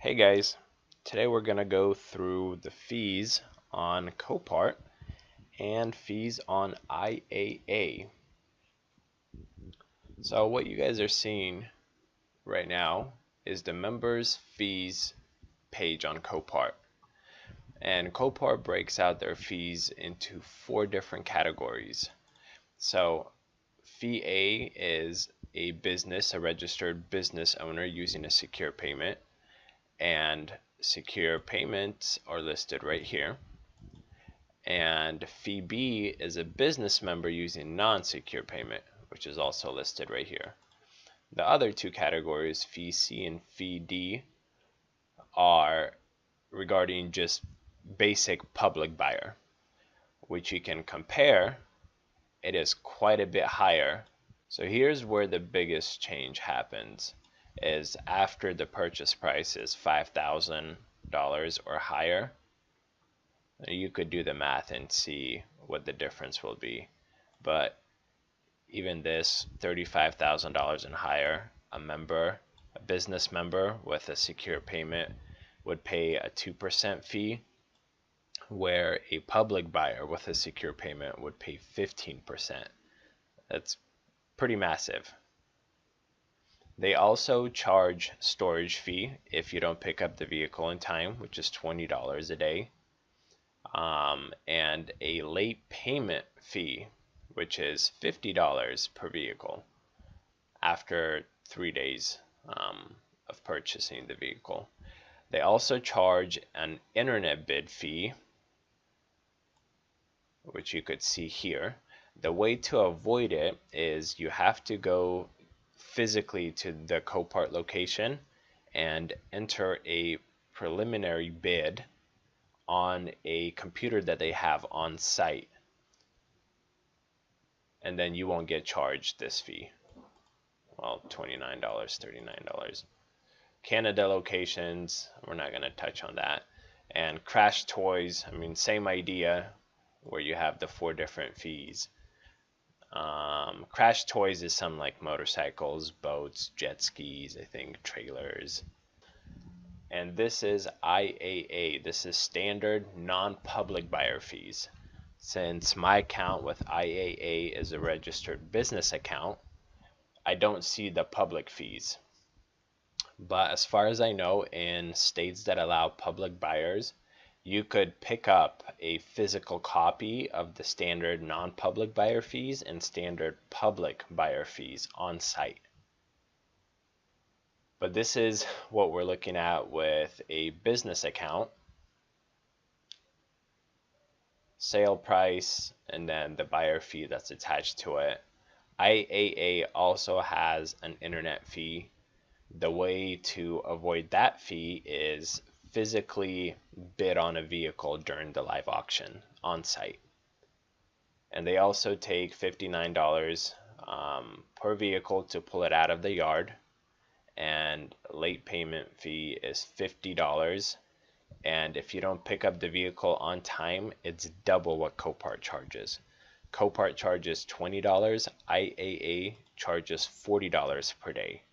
Hey guys, today we're going to go through the fees on Copart and fees on IAA. So what you guys are seeing right now is the members fees page on Copart. And Copart breaks out their fees into 4 different categories. So fee A is a registered business owner using a secure payment, and secure payments are listed right here. And fee B is a business member using non-secure payment, which is also listed right here. The other 2 categories, fee C and fee D, are regarding just basic public buyer, which you can compare. It is quite a bit higher. So here's where the biggest change happens, is after the purchase price is $5,000 or higher. You could do the math and see what the difference will be, but even this $35,000 and higher, a business member with a secure payment would pay a 2% fee, where a public buyer with a secure payment would pay 15%. That's pretty massive. They also charge storage fee if you don't pick up the vehicle in time, which is $20 a day. And a late payment fee, which is $50 per vehicle after 3 days of purchasing the vehicle. They also charge an internet bid fee, which you could see here. The way to avoid it is you have to go physically to the Copart location and enter a preliminary bid on a computer that they have on site, and then you won't get charged this fee. Well, $29, $39. Canada locations, we're not going to touch on that. And Crash Toys, I mean, same idea, where you have the 4 different fees. Crash Toys is some like motorcycles, boats, jet skis, I think trailers. And this is IAA. This is standard non-public buyer fees. Since my account with IAA is a registered business account, I don't see the public fees. But as far as I know, in states that allow public buyers, you could pick up a physical copy of the standard non-public buyer fees and standard public buyer fees on site. But this is what we're looking at with a business account. Sale price, and then the buyer fee that's attached to it. IAA also has an internet fee. The way to avoid that fee is physically bid on a vehicle during the live auction on site. And they also take $59 per vehicle to pull it out of the yard. And late payment fee is $50. And if you don't pick up the vehicle on time, it's double what Copart charges. Copart charges $20, IAA charges $40 per day.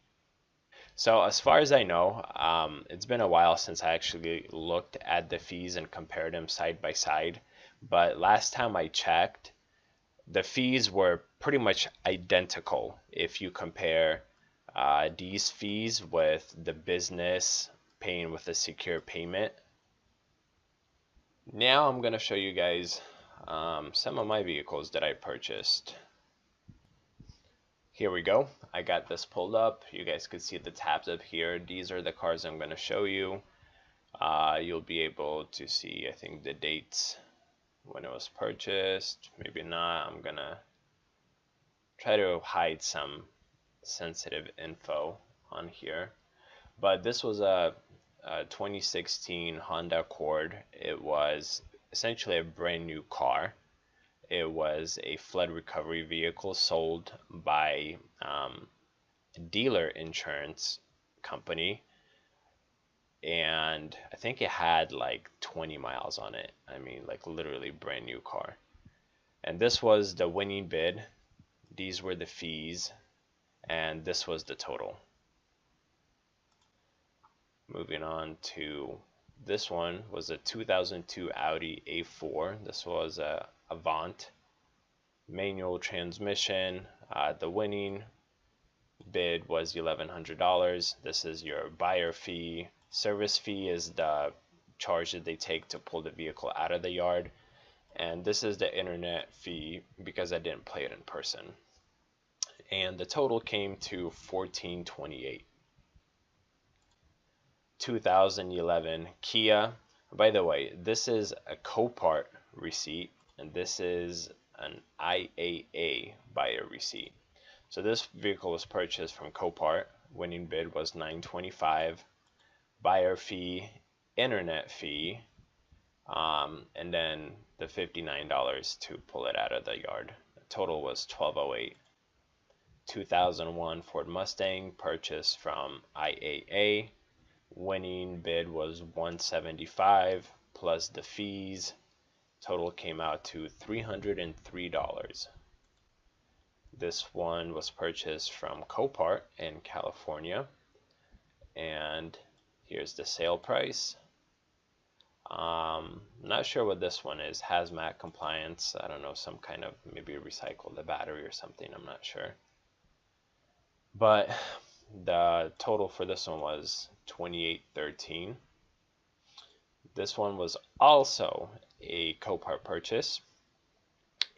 So as far as I know, it's been a while since I actually looked at the fees and compared them side by side. But last time I checked, the fees were pretty much identical if you compare these fees with the business paying with a secure payment. Now I'm going to show you guys some of my vehicles that I purchased. Here we go. I got this pulled up. You guys could see the tabs up here. These are the cars I'm going to show you. You'll be able to see, I think, the dates when it was purchased. Maybe not. I'm going to try to hide some sensitive info on here. But this was a 2016 Honda Accord. It was essentially a brand new car. It was a flood recovery vehicle sold by a dealer insurance company, and I think it had like 20 miles on it. I mean, like literally brand new car. And this was the winning bid. These were the fees, and this was the total. Moving on to this one was a 2002 Audi A4. This was a Avant manual transmission. The winning bid was $1,100. This is your buyer fee. Service fee is the charge that they take to pull the vehicle out of the yard. And this is the internet fee because I didn't play it in person. And the total came to $1,428. 2011 Kia. By the way, this is a Copart receipt, and this is an IAAI buyer receipt. So this vehicle was purchased from Copart. Winning bid was $925. Buyer fee, internet fee, and then the $59 to pull it out of the yard. The total was $1,208. 2001 Ford Mustang purchased from IAAI. Winning bid was $175 plus the fees. Total came out to $303. This one was purchased from Copart in California, and here's the sale price. Not sure what this one is. Hazmat compliance. I don't know, some kind of maybe recycle the battery or something. I'm not sure. But the total for this one was $2,813. This one was also a Copart purchase,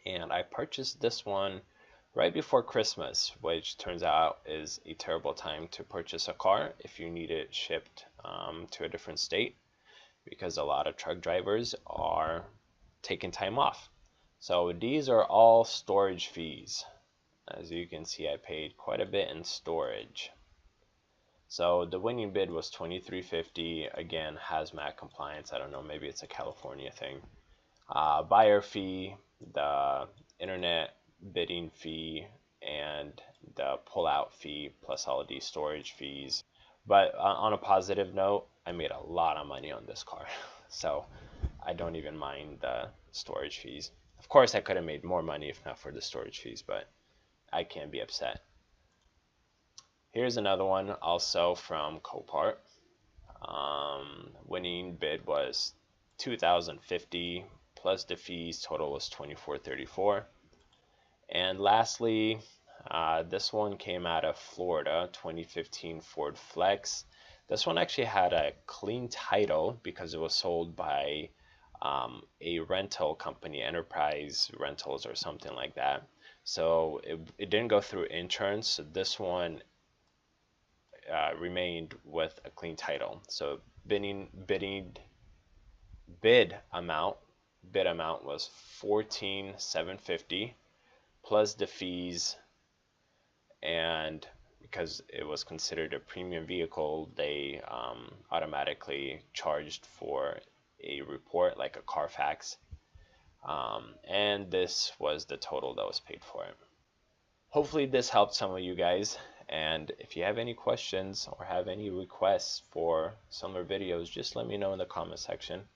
and I purchased this one right before Christmas, which turns out is a terrible time to purchase a car if you need it shipped to a different state, because a lot of truck drivers are taking time off. So these are all storage fees. As you can see, I paid quite a bit in storage. So the winning bid was $2,350. Again, hazmat compliance. I don't know, maybe it's a California thing. Buyer fee, the internet bidding fee, and the pullout fee, plus all of these storage fees. But on a positive note, I made a lot of money on this car. So I don't even mind the storage fees. Of course, I could have made more money if not for the storage fees, but I can't be upset. Here's another one, also from Copart. Winning bid was $2,050 plus the fees. Total was $2,434. And lastly, this one came out of Florida, 2015 Ford Flex. This one actually had a clean title because it was sold by a rental company, Enterprise Rentals or something like that. So it didn't go through insurance. So this one remained with a clean title. So bid amount was $14,750 plus the fees, and because it was considered a premium vehicle, they automatically charged for a report like a Carfax, and this was the total that was paid for it. Hopefully this helped some of you guys, and if you have any questions or have any requests for similar videos, just let me know in the comment section.